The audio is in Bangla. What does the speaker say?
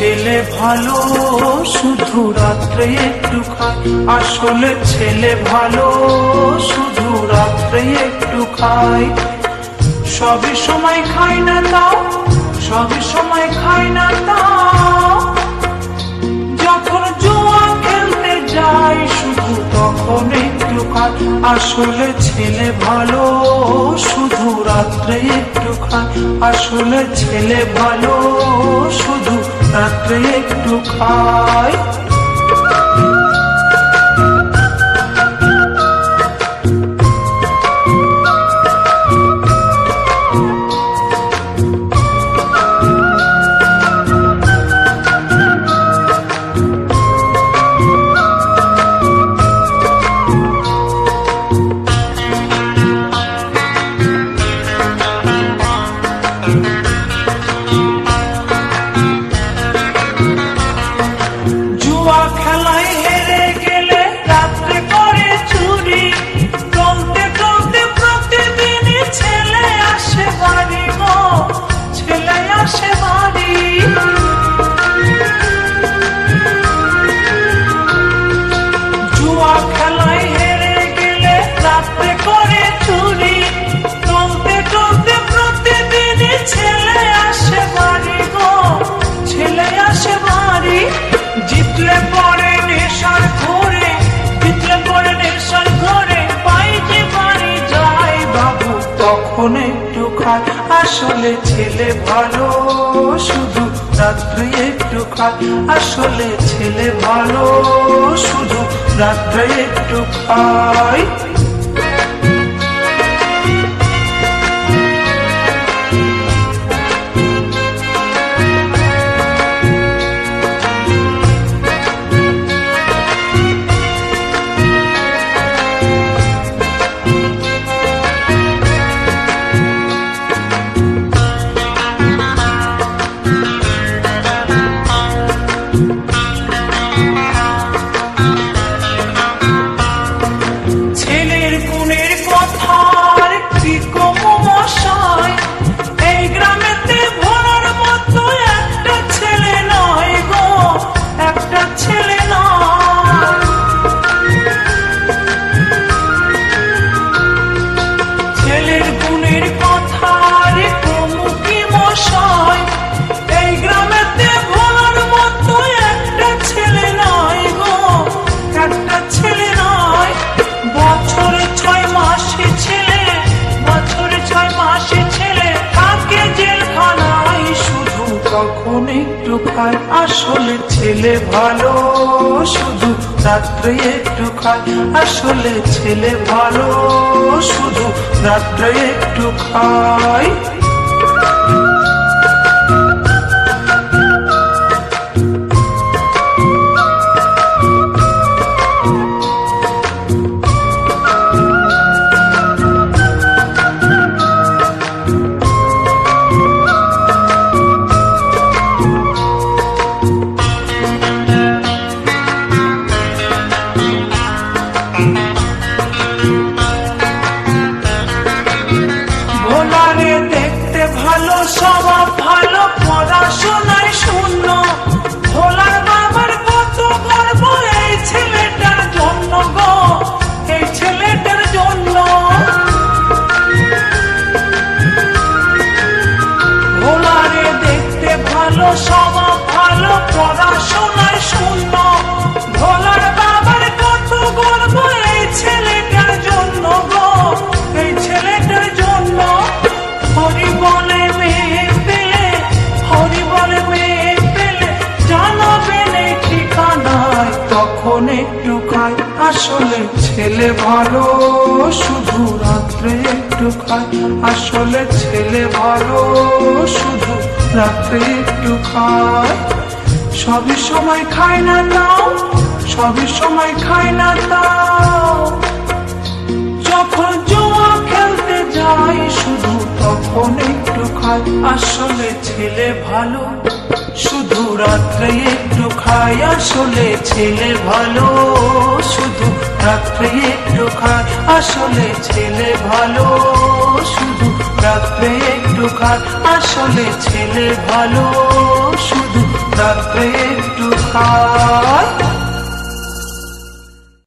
ছেলে ভালো শুধু রাত্রে একটু খায়, আসলে ছেলে ভালো শুধু রাত্রে একটু খায়। সবই সময় খায় না তাও, সবই সময় খায় না তাও, যখন জুয়া খেলতে যায় শুধু তখন একটু খায়। আসলে ছেলে ভালো শুধু রাত্রে একটু খায়, আসলে ছেলে ভালো শুধু রাত্রে একটু খায়। তখন একটু খায়, আসলে ছেলে ভালো শুধু রাত্রে একটু খায়, আসলে ছেলে ভালো শুধু রাত্রে একটু খায়। তখন একটু খায়, আসলে ছেলে ভালো শুধু রাত্রে একটু খায়, আসলে ছেলে ভালো শুধু রাত্রে একটু খায়। ভালো স্বভাব ভালো, পড়াশোনায় শূন্য, ভোলার বাবার কত গর্ব এই ছেলেটার জন্য গো, এই ছেলেটার জন্য। ভোলারে দেখতে ভালো স্বভাব ভালো, পড়াশোনায় শূন্য, ভোলার বাবার কত গর্ব এই ছেলেটার জন্য গো, এই ছেলেটার জন্য। হরি বলে মেয়ে পেলে, হরি বলে মেয়ে পেলে, জানাবে নেই ঠিকানায়, তখন একটু খায়, আসলে ছেলে ভালো শুধু রাত্রে একটু খায়, আসলে ছেলে ভালো শুধু রাত্রে একটু খায়। সবই সময় খায় না তাও, সবই সময় খায় না তাও, যখন জুয়া খেলতে যায় শুধু তখন একটু খায়, আসলে ছেলে ভালো শুধু রাত্রে একটু খায়, আসলে ছেলে ভালো শুধু রাত্রে একটু খায়, আসলে ছেলে ভালো শুধু রাত্রে একটু খায়, আসলে ছেলে ভালো শুধু রাত্রে একটু খায়।